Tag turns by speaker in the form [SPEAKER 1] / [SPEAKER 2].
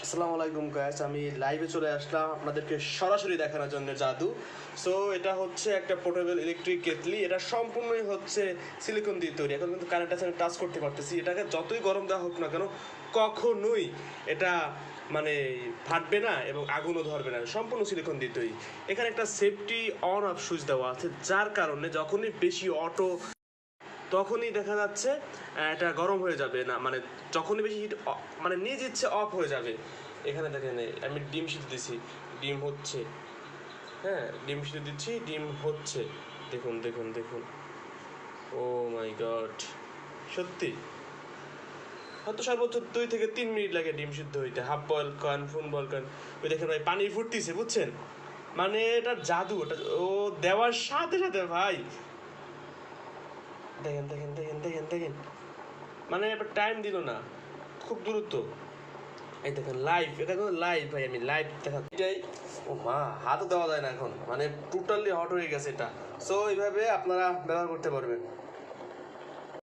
[SPEAKER 1] আসসালামু আলাইকুম গাইস, আমি লাইভে চলে আসলাম আপনাদেরকে সরাসরি দেখানোর জন্য জাদু। সো এটা হচ্ছে একটা পোর্টেবল ইলেকট্রিক কেটলি। এটা সম্পূর্ণই হচ্ছে সিলিকন দিয়ে তৈরি। এখন কিন্তু কারেন্টের সাথে টাচ করতে পারতেছি। এটাকে যতই গরম দেওয়া হোক না কেন, কখনোই এটা মানে ফাটবে না এবং আগুনও ধরবে না। সম্পূর্ণ সিলিকন দিয়ে তৈরি। এখানে একটা সেফটি অন অফ সুইচ দেওয়া আছে, যার কারণে যখনই বেশি অটো তখনই দেখা যাচ্ছে এটা গরম হয়ে যাবে না, মানে যখনই বেশি হিট মানে নিজ ইচ্ছে অফ হয়ে যাবে। এখানে দেখেন আমি ডিম সিদ্ধ দিচ্ছি, ডিম হচ্ছে। হ্যাঁ, ডিম সিদ্ধ দিচ্ছি, ডিম হচ্ছে। দেখুন দেখুন দেখুন, ও মাই গড, সত্যি হয়তো সর্বোচ্চ 2 থেকে 3 মিনিট লাগে ডিম সিদ্ধ হইতে। হাফ বয়েল করেন, ফুল বয়েল করেন। ওই দেখেন ভাই পানি ফুটতেছে, বুঝছেন? মানে এটা জাদু, ওটা ও দেওয়ার সাথে সাথে ভাই দেখেন দেখেন দেখেন দেখেন দেখেন, মানে এবার টাইম দিল না, খুব দ্রুত। এই দেখেন লাইভ, এটা কিন্তু লাইভ ভাই, আমি লাইভ দেখা এটাই। ও মা, হাতও দেওয়া যায় না এখন, মানে টোটালি হট হয়ে গেছে এটা। সো এইভাবে আপনারা ব্যবহার করতে পারবেন।